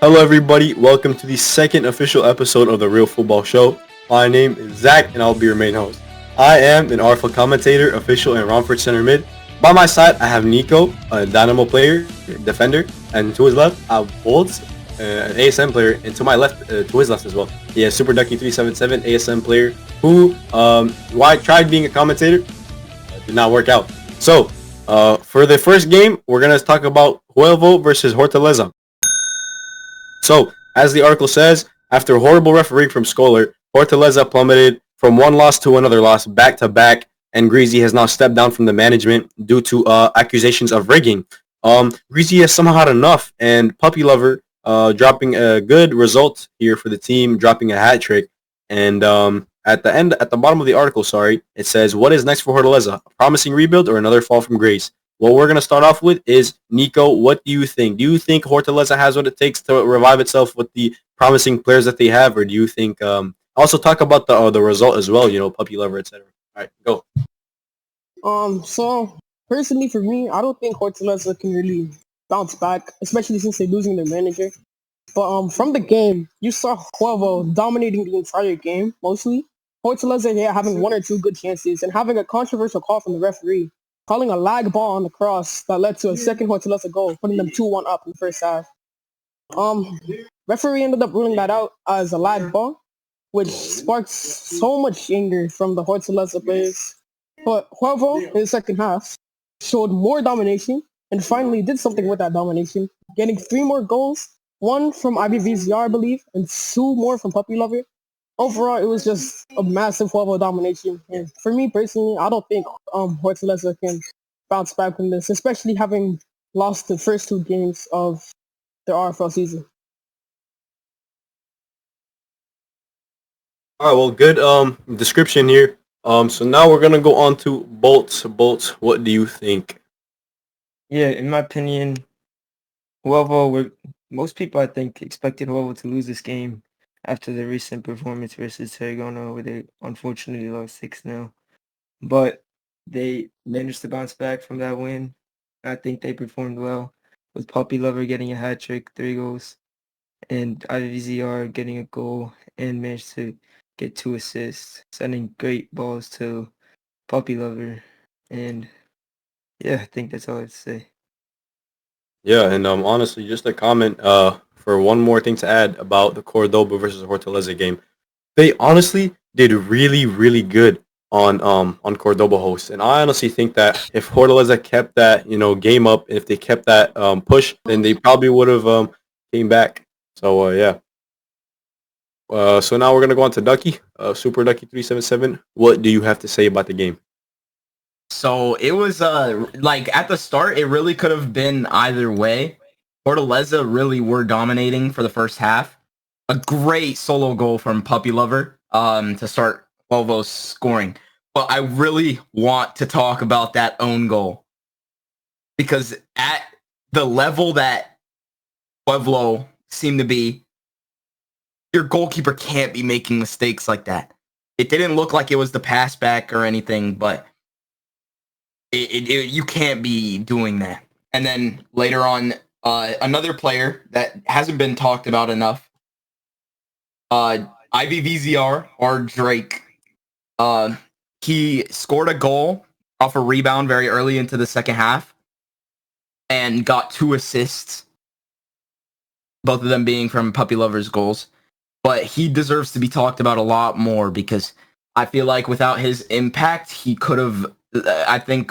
Hello, everybody. Welcome to the second official episode of the Real Football Show. My name is Zach, and I'll be your main host. I am an Artful commentator, official, and Romford center mid. By my side, I have Nico, a Dynamo player, defender, and to his left, I have Boltz, an ASM player, and to my left, to his left as well, he has Super Ducky 377 ASM player, who tried being a commentator, did not work out. So, for the first game, we're gonna talk about Huelvo versus Hortaleza. So, as the article says, after horrible refereeing from Scholar, Hortaleza plummeted from one loss to another loss back to back, and Greasy has now stepped down from the management due to accusations of rigging. Greasy has somehow had enough, and Puppy Lover dropping a good result here for the team, dropping a hat trick. And at the bottom of the article, it says, "What is next for Hortaleza? A promising rebuild or another fall from grace?" What we're going to start off with is, Nico, what do you think? Do you think Hortaleza has what it takes to revive itself with the promising players that they have? Or do you think, also talk about the result as well, Puppy Lover, etc. All right, go. So personally for me, I don't think Hortaleza can really bounce back, especially since they're losing their manager. But from the game, you saw Huelvo dominating the entire game, mostly. Hortaleza here having one or two good chances and having a controversial call from the referee, calling a lag ball on the cross that led to a second Hortaleza goal, putting them 2-1 up in the first half. Referee ended up ruling that out as a lag ball, which sparked so much anger from the Hortaleza players. But Huelvo, in the second half, showed more domination and finally did something with that domination, getting 3 more goals, 1 from IBVZR, I believe, and 2 more from Puppy Lover. Overall, it was just a massive Huelvo domination. And for me personally, I don't think Hortaleza can bounce back from this, especially having lost the first 2 games of their RFL season. All right, well, good description here. So now we're going to go on to Boltz. Boltz, what do you think? Yeah, in my opinion, most people, I think, expected Huelvo to lose this game after the recent performance versus Tarragona, where they unfortunately lost 6-0. But they managed to bounce back from that win. I think they performed well, with Puppy Lover getting a hat trick, 3 goals, and IVZR getting a goal and managed to get 2 assists, sending great balls to Puppy Lover. And yeah, I think that's all I have to say. Yeah, and honestly, just a comment for one more thing to add about the Cordoba versus Hortaleza game. They honestly did really, really good on Cordoba host, and I honestly think that if Hortaleza kept that game up, if they kept that push, then they probably would have came back. So yeah. So now we're gonna go on to Ducky, Super Ducky 377. What do you have to say about the game? So it was at the start, it really could have been either way. Hortaleza really were dominating for the first half. A great solo goal from Puppy Lover to start Huelvo's scoring. But I really want to talk about that own goal, because at the level that Huelvo seemed to be, your goalkeeper can't be making mistakes like that. It didn't look like it was the pass back or anything, but you can't be doing that. And then later on, another player that hasn't been talked about enough, IVVZR, or Drake, he scored a goal off a rebound very early into the second half and got 2 assists, both of them being from Puppy Lover's goals. But he deserves to be talked about a lot more, because I feel like without his impact, he could have, I think,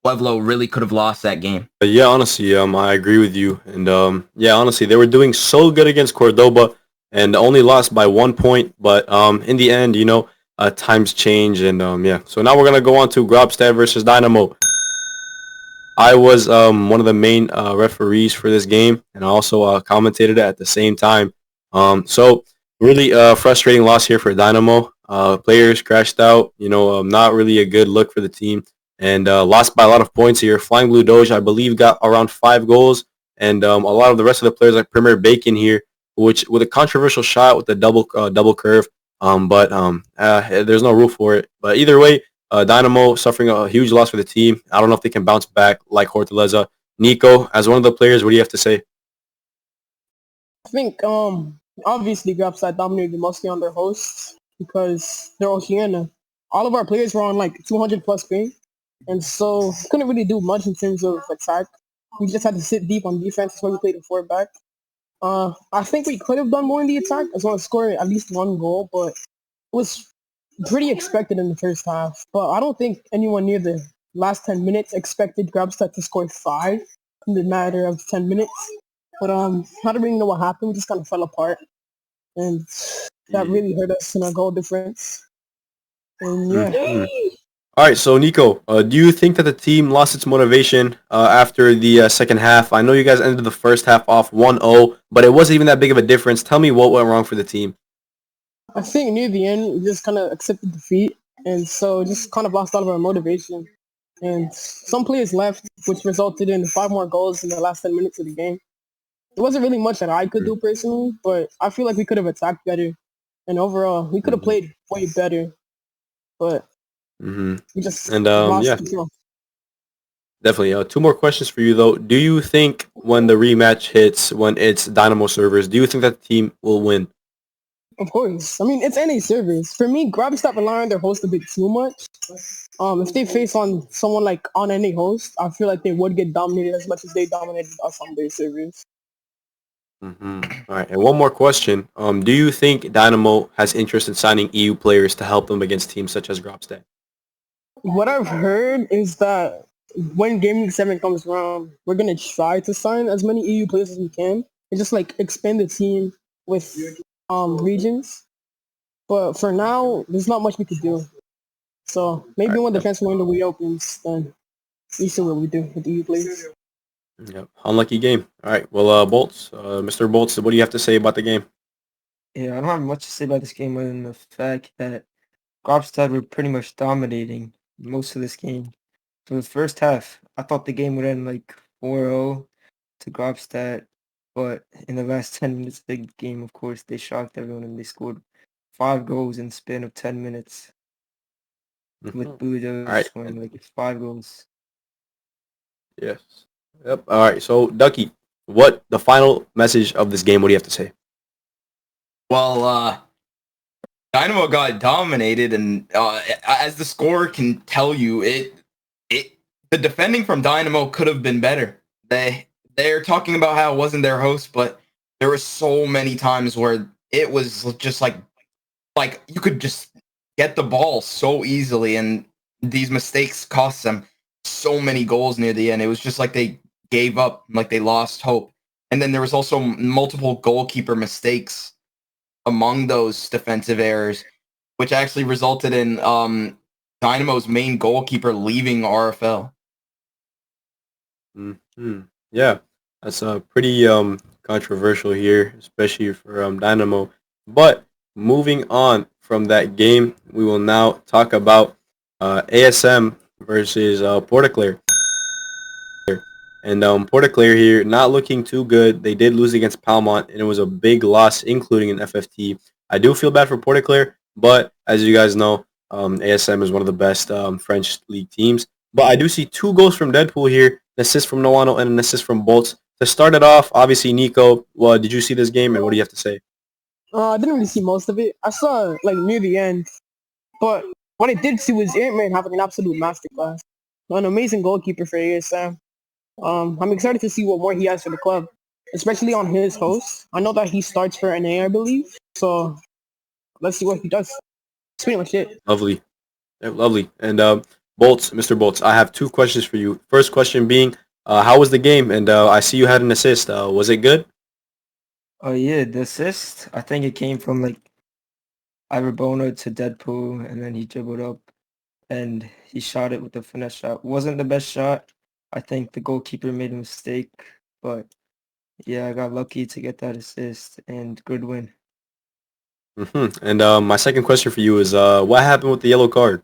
Huelvo really could have lost that game. Yeah, honestly, I agree with you. And yeah, honestly, they were doing so good against Cordoba and only lost by 1 point. But in the end, times change. And yeah, so now we're going to go on to Grobstadt versus Dynamo. I was one of the main referees for this game, and I also commentated it at the same time. So really frustrating loss here for Dynamo. Players crashed out, not really a good look for the team, and lost by a lot of points here. Flying Blue Doge, I believe, got around 5 goals, and a lot of the rest of the players, like Premier Bacon here, which with a controversial shot with the double curve, but there's no rule for it. But either way, Dynamo suffering a huge loss for the team. I don't know if they can bounce back like Hortaleza. Nico, as one of the players, what do you have to say? I think obviously Grobstadt dominated mostly on their hosts because they're Oceania. All of our players were on like 200 plus ping, and so couldn't really do much in terms of attack. We just had to sit deep on defense. That's why we played a 4 back. I think we could have done more in the attack as well as score at least 1 goal, but it was pretty expected in the first half. But I don't think anyone near the last 10 minutes expected Grobstadt to score 5 in the matter of 10 minutes. But I don't really know what happened. We just kind of fell apart, and that Yeah. really hurt us in our goal difference. And yeah, Mhm. All right, so Nico, do you think that the team lost its motivation after the second half? I know you guys ended the first half off 1-0, but it wasn't even that big of a difference. Tell me what went wrong for the team. I think near the end we just kind of accepted defeat, and so just kind of lost all of our motivation. And some players left, which resulted in 5 more goals in the last 10 minutes of the game. It wasn't really much that I could do personally, but I feel like we could have attacked better. And overall, we could have played way better, but Mm-hmm. we just And lost yeah, control. definitely. 2 more questions for you though. Do you think when the rematch hits, when it's Dynamo servers, do you think that the team will win? Of course. I mean, it's NA servers. For me, Grobstadt rely on their host a bit too much. If they face on someone like on any host, I feel like they would get dominated as much as they dominated us on their servers. Mm-hmm. All right, and 1 more question. Do you think Dynamo has interest in signing EU players to help them against teams such as Grobstadt? What I've heard is that when Gameweek 7 comes around, we're going to try to sign as many EU players as we can and just like expand the team with regions. But for now, there's not much we could do. So maybe All when the right, transfer window reopens, then we see what we do with the EU players. yep. Unlucky game. All right, well, Boltz, Mr. Boltz, what do you have to say about the game? Yeah, I don't have much to say about this game other than the fact that Grobstadt were pretty much dominating most of this game. For the first half, I thought the game would end like 4-0 to Grobstadt, but in the last 10 minutes of the game, of course, they shocked everyone and they scored 5 goals in the span of 10 minutes, Mhm. with All Budo right. scoring like 5 goals. Yes. Yep. All right. So, Ducky, what the final message of this game? What do you have to say? Well, Dynamo got dominated, and as the score can tell you, it the defending from Dynamo could have been better. They're talking about how it wasn't their host, but there were so many times where it was just like you could just get the ball so easily, and these mistakes cost them so many goals near the end. It was just like they gave up, like they lost hope. And then there was also multiple goalkeeper mistakes among those defensive errors, which actually resulted in Dynamo's main goalkeeper leaving RFL. Mm-hmm. Yeah, that's pretty controversial here, especially for Dynamo. But moving on from that game, we will now talk about ASM versus Porteclaire. And Porteclaire here not looking too good. They did lose against Palmont, and it was a big loss, including an FFT. I do feel bad for Porteclaire, but as you guys know, ASM is one of the best French league teams. But I do see 2 goals from Deadpool here, an assist from Noano and an assist from Boltz. To start it off, obviously, Nico, well, did you see this game, and what do you have to say? I didn't really see most of it. I saw like near the end, but what I did see was Ant-Man having an absolute masterclass. An amazing goalkeeper for ASM. I'm excited to see what more he has for the club, especially on his host. I know that he starts for NA, I believe. So let's see what he does. That's pretty much it. Lovely. Yeah, lovely. And Boltz, Mr. Boltz, I have 2 questions for you. First question being, how was the game? And I see you had an assist. Was it good? Oh yeah, the assist, I think it came from like Iverbono to Deadpool, and then he dribbled up and he shot it with the finesse shot. Wasn't the best shot. I think the goalkeeper made a mistake, but yeah, I got lucky to get that assist and good win. And my second question for you is, what happened with the yellow card?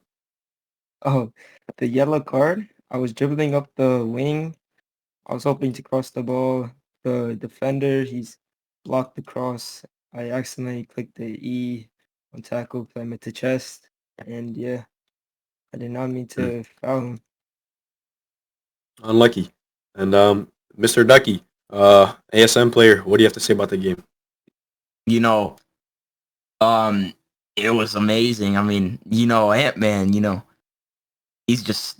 Oh, the yellow card. I was dribbling up the wing. I was hoping to cross the ball. The defender, he's blocked the cross. I accidentally clicked the E on tackle, put him at the chest, and yeah, I did not mean Hmm, to foul him. unlucky. And Mr. Ducky, ASM player, what do you have to say about the game? You know, um, it was amazing. I mean, Ant-Man, he's just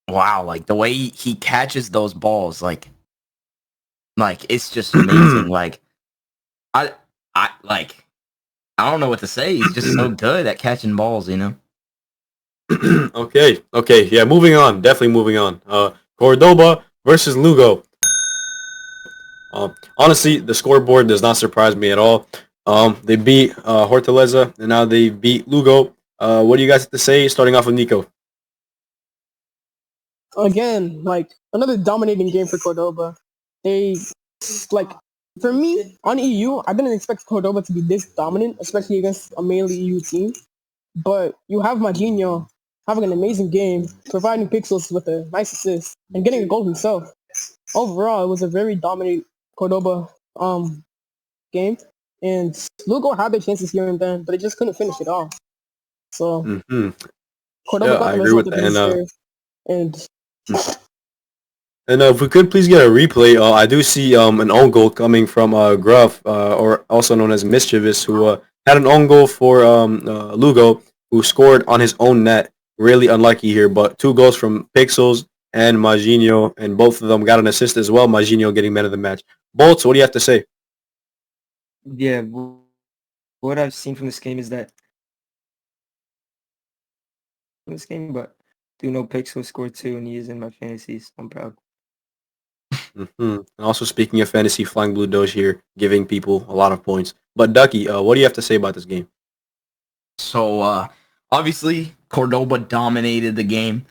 wow. Like the way he catches those balls, like it's just amazing. Like I, like I don't know what to say. He's just so good at catching balls. Okay, yeah, moving on. Definitely moving on. Cordoba versus Lugo. Honestly, the scoreboard does not surprise me at all. They beat Hortaleza, and now they beat Lugo. What do you guys have to say? Starting off with Nico. Again, like another dominating game for Cordoba. They like for me on EU, I didn't expect Cordoba to be this dominant, especially against a mainly EU team. But you have Majinho having an amazing game, providing Pixels with a nice assist and getting a goal himself. Overall, it was a very dominant Cordoba game, and Lugo had their chances here and then, but they just couldn't finish it off. So Cordoba Yeah, got I the agree with result that that. they deserved. And And if we could please get a replay, I do see an own goal coming from Gruff, or also known as Mischievous, who had an own goal for Lugo, who scored on his own net. Really unlucky here, but two goals from Pixels and Majinho, and both of them got an assist as well. Majinho getting man of the match. Boltz, what do you have to say? Yeah, what I've seen from this game is that but do know Pixel scored 2 and he is in my fantasies. So I'm proud. And also speaking of fantasy, Flying Blue Doge here, giving people a lot of points. But Ducky, what do you have to say about this game? So obviously Cordoba dominated the game.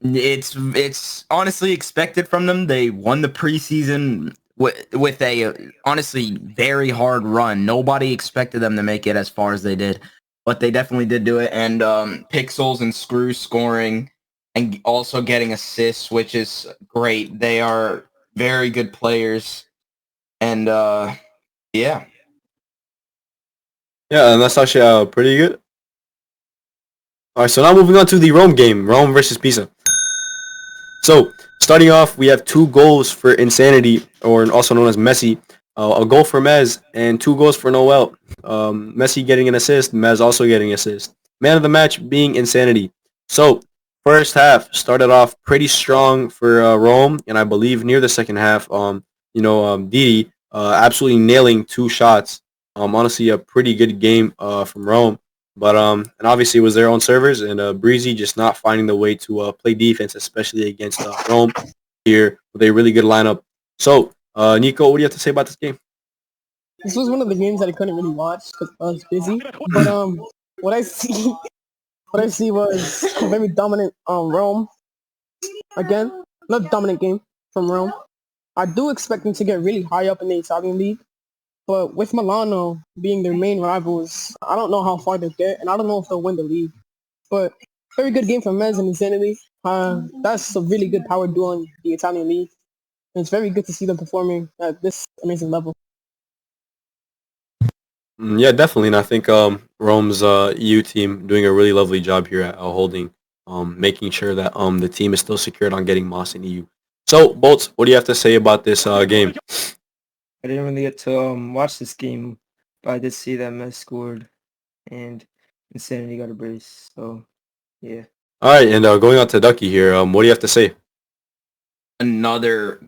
It's honestly expected from them. They won the preseason with a honestly very hard run. Nobody expected them to make it as far as they did, but they definitely did do it. And Pixels and Screw scoring and also getting assists, which is great. They are very good players, and yeah. Yeah, and that's actually pretty good. All right, so now moving on to the Rome game, Rome versus Pisa. So starting off, we have 2 goals for Insanity, or also known as Messi. A goal for Mez and 2 goals for Noel. Messi getting an assist, Mez also getting an assist. Man of the match being Insanity. So first half started off pretty strong for Rome, and I believe near the second half, Didi absolutely nailing 2 shots. Honestly, a pretty good game from Rome. But and obviously it was their own servers, and Breezy just not finding the way to play defense, especially against Rome here with a really good lineup. So, Nico, what do you have to say about this game? this was one of the games that I couldn't really watch because I was busy. But what I see, what I see was a very dominant Rome. Again, another dominant game from Rome. I do expect them to get really high up in the Italian league, but with Milano being their main rivals, I don't know how far they'll get, and I don't know if they'll win the league. But very good game from Mez and Insanity. That's a really good power duo in the Italian league, and it's very good to see them performing at this amazing level. Yeah, definitely, and I think Rome's EU team doing a really lovely job here at holding, making sure that the team is still secured on getting Moss in EU. So, Boltz, what do you have to say about this game? I didn't really get to watch this game, but I did see that Mess scored and Insanity got a brace. So, yeah. All right, and going on to Ducky here, what do you have to say? Another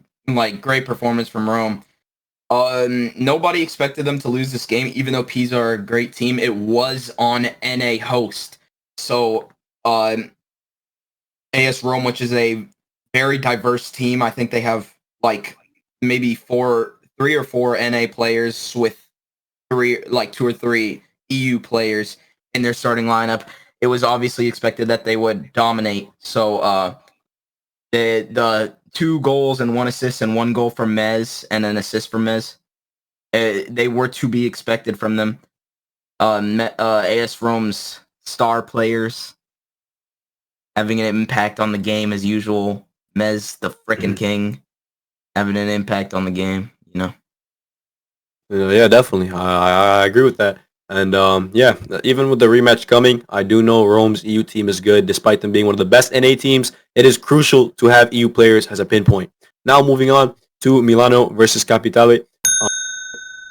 great performance from Rome. Nobody expected them to lose this game, even though Pisa are a great team. It was on NA host. So AS Rome, which is a very diverse team, I think they have maybe 3 or 4 NA players with 2 or 3 EU players in their starting lineup. It was obviously expected that they would dominate. So the 2 goals and 1 assist and 1 goal from Mez and an assist from Mez, they were to be expected from them. AS Rome's star players having an impact on the game as usual. Mez, the frickin' king, having an impact on the game, Yeah, definitely. I agree with that. And yeah, even with the rematch coming, I do know Rome's EU team is good. Despite them being one of the best NA teams, it is crucial to have EU players as a pinpoint. Now moving on to Milano versus Capitale.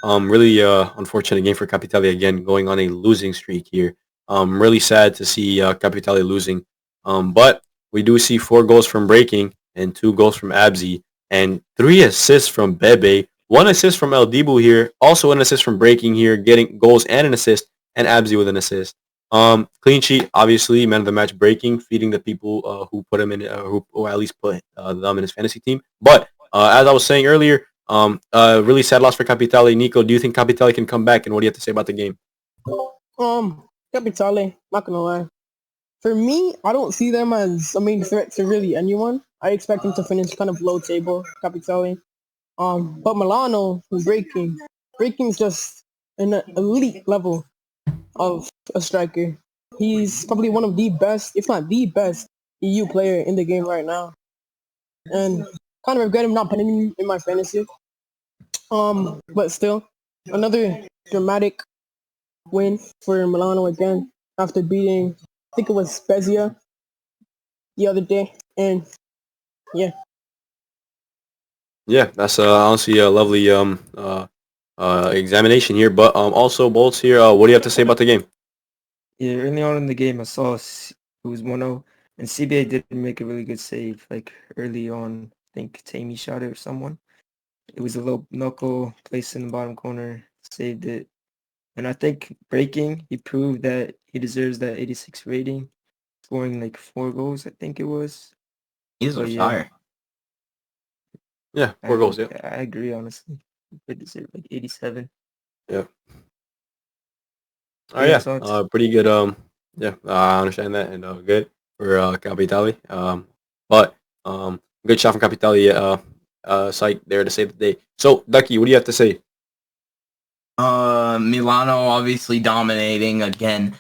Really unfortunate game for Capitale again, going on a losing streak here. Really sad to see Capitale losing. But we do see 4 goals from Breaking and 2 goals from Abzi and 3 assists from Bebe. 1 assist from El Dibu here. Also an assist from Breaking here, getting goals and an assist, and Abzi with an assist. Clean sheet, obviously, man of the match Breaking, feeding the people who put him in, who at least put them in his fantasy team. But as I was saying earlier, really sad loss for Capitale. Nico, do you think Capitale can come back, and what do you have to say about the game? Capitale, not gonna lie. For me, I don't see them as a main threat to really anyone. I expect them to finish kind of low table, Capitale. But Milano, Breaking's just an elite level of a striker. He's probably one of the best, if not the best, EU player in the game right now. And kind of regret him not putting him in my fantasy. But still, another dramatic win for Milano again after beating, I think it was Spezia the other day. And yeah. Yeah, that's honestly a lovely examination here. But also, Boltz here, what do you have to say about the game? Yeah, early on in the game, I saw it was 1-0, and CBA didn't make a really good save. Like early on, I think Tammy shot it or someone. It was a low knuckle placed in the bottom corner, saved it. And I think Breaking, he proved that he deserves that 86 rating, scoring like 4 goals, I think it was. He's But a yeah, fire. Yeah, 4 goals, yeah. I agree, honestly. He deserved like 87. Yeah. Oh, Yeah, yeah, thoughts? pretty good. Yeah, I understand that, and good for Capitale. But good shot from Capitale. Site there to save the day. So, Ducky, what do you have to say? Milano obviously dominating again.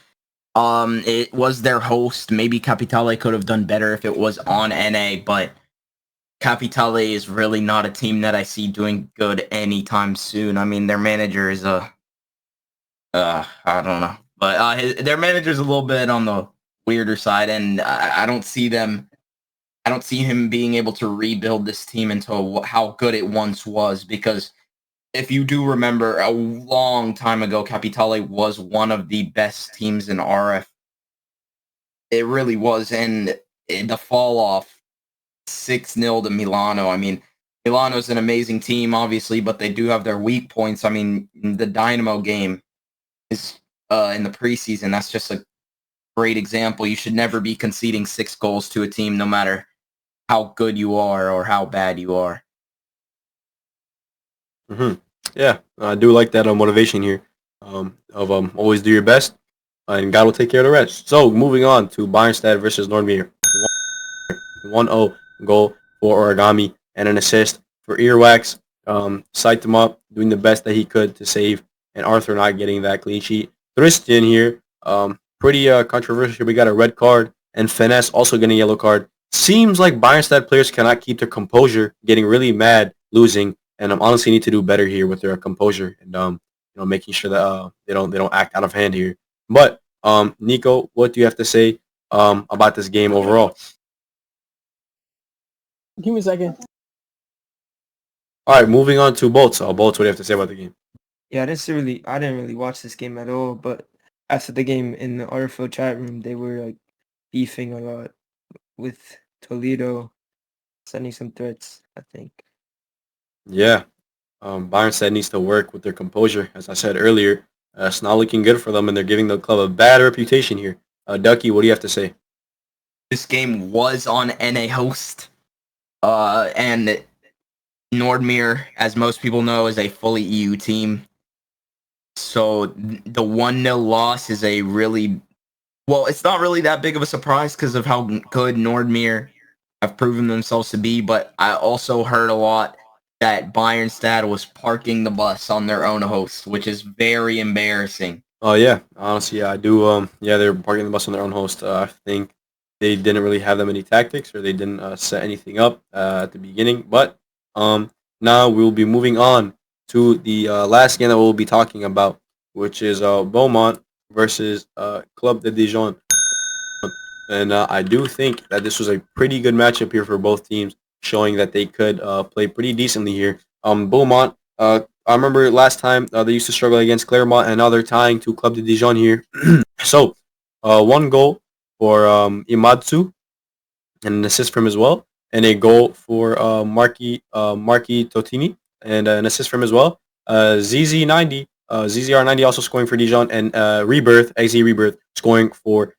It was their host. Maybe Capitale could have done better if it was on NA, but Capitale is really not a team that I see doing good anytime soon. I mean, their manager is I don't know, but their manager's a little bit on the weirder side, and I don't see them. I don't see him being able to rebuild this team into how good it once was. Because if you do remember, a long time ago, Capitale was one of the best teams in RF. It really was, and the fall off 6-0 to Milano. I mean, Milano's an amazing team, obviously, but they do have their weak points. I mean, the Dynamo game is in the preseason. That's just a great example. You should never be conceding 6 goals to a team, no matter how good you are or how bad you are. Mm-hmm. Yeah, I do like that motivation here of always do your best, and God will take care of the rest. So, moving on to Bayernstadt versus Nordmeer. 1-0 goal for Origami and an assist for Earwax. Psyched him up, doing the best that he could to save, and Arthur not getting that clean sheet. Tristan here, pretty controversial. We got a red card, and Finesse also getting a yellow card. Seems like Bayernstadt players cannot keep their composure, getting really mad, losing, and honestly need to do better here with their composure and making sure that they don't act out of hand here. But Nico, what do you have to say about this game overall? Give me a second. All right, moving on to Boltz. Boltz, what do you have to say about the game? Yeah, I didn't really watch this game at all, but after the game in the RFL chat room, they were like beefing a lot with Toledo, sending some threats, I think. Yeah, Bayernstadt needs to work with their composure. As I said earlier, it's not looking good for them, and they're giving the club a bad reputation here. Ducky, what do you have to say? This game was on NA host, and Nordmeer, as most people know, is a fully EU team. So the 1-0 loss is a really, well, it's not really that big of a surprise because of how good Nordmeer have proven themselves to be. But I also heard a lot that Bayernstadt was parking the bus on their own host, which is very embarrassing. Oh yeah, honestly, yeah, I do. Yeah, they're parking the bus on their own host. I think they didn't really have that many tactics, or they didn't set anything up at the beginning. But now we'll be moving on to the last game that we'll be talking about, which is Beaumont versus Club de Dijon. And I do think that this was a pretty good matchup here for both teams. showing that they could play pretty decently here. Beaumont, I remember last time they used to struggle against Clermont, and now they're tying to Club de Dijon here. So, one goal for Imatsu, and an assist from him as well, and a goal for Marky Totini, and an assist from him as well. ZZ90, ZZR90 also scoring for Dijon, and Rebirth, XZ Rebirth, scoring for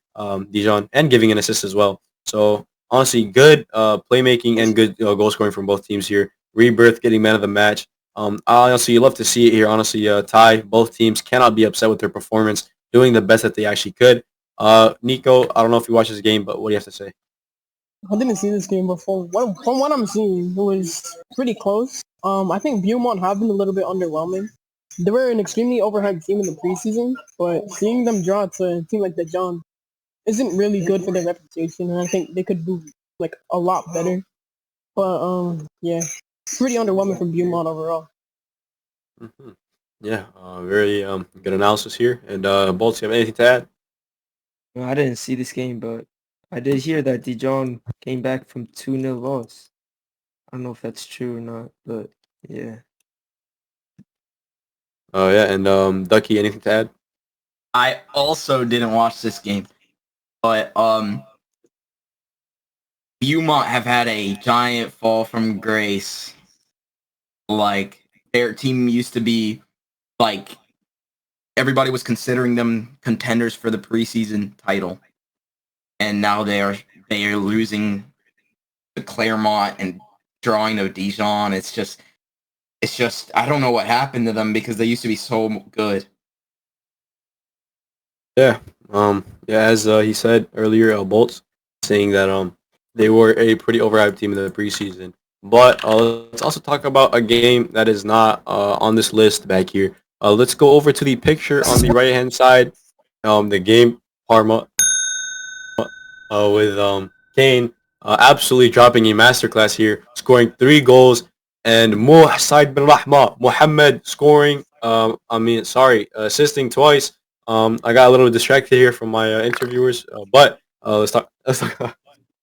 Dijon, and giving an assist as well. So, honestly, good playmaking and good goal scoring from both teams here. Rebirth getting man of the match. Honestly, you love to see it here. Honestly, Ty, both teams cannot be upset with their performance, doing the best that they actually could. Nico, I don't know if you watched this game, but what do you have to say? I didn't see this game before. From what I'm seeing, it was pretty close. I think Beaumont have been a little bit underwhelming. They were an extremely overhyped team in the preseason, but seeing them draw to a team like Dijon isn't really good for their reputation, and I think they could do like a lot better. But yeah, pretty underwhelming from Beaumont overall. Mm-hmm. Yeah, very good analysis here. And Boltz, you have anything to add? Well, I didn't see this game, but I did hear that Dijon came back from 2-0 loss. I don't know if that's true or not, but yeah. Oh yeah, and Ducky, anything to add? I also didn't watch this game, but Beaumont have had a giant fall from grace. Like, their team used to be, like, everybody was considering them contenders for the preseason title, and now they are losing to Clermont and drawing to Dijon. It's just I don't know what happened to them because they used to be so good. Yeah, as he said earlier, Boltz, saying that they were a pretty overhyped team in the preseason. But let's also talk about a game that is not on this list back here. Let's go over to the picture on the right-hand side. The game, Parma, with Kane absolutely dropping a masterclass here, scoring 3 goals, and Said bin Rahma, Mohammed scoring, assisting twice. I got a little distracted here from my interviewers, but let's talk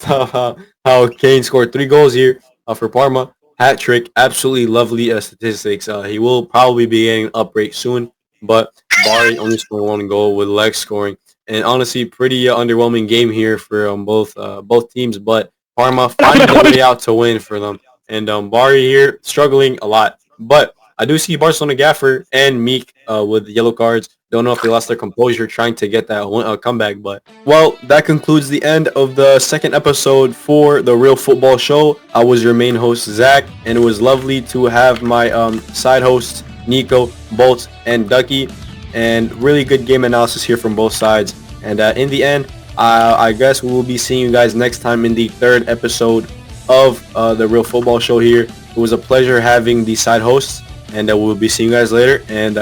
about how Kane scored 3 goals here for Parma. Hat trick, absolutely lovely statistics. He will probably be getting an upgrade soon, but Bari only scoring 1 goal with Lex scoring. And honestly, pretty underwhelming game here for both teams, but Parma finding the way out to win for them. And Bari here struggling a lot. But I do see Barcelona Gaffer and Meek with yellow cards. Don't know if they lost their composure trying to get that comeback, but well, that concludes the end of the second episode for the Real Football Show. I was your main host, Zach, and it was lovely to have my side hosts, Nico, Boltz, and Ducky, and really good game analysis here from both sides. And in the end, I guess we will be seeing you guys next time in the third episode of the Real Football Show here. It was a pleasure having the side hosts, and we'll be seeing you guys later. And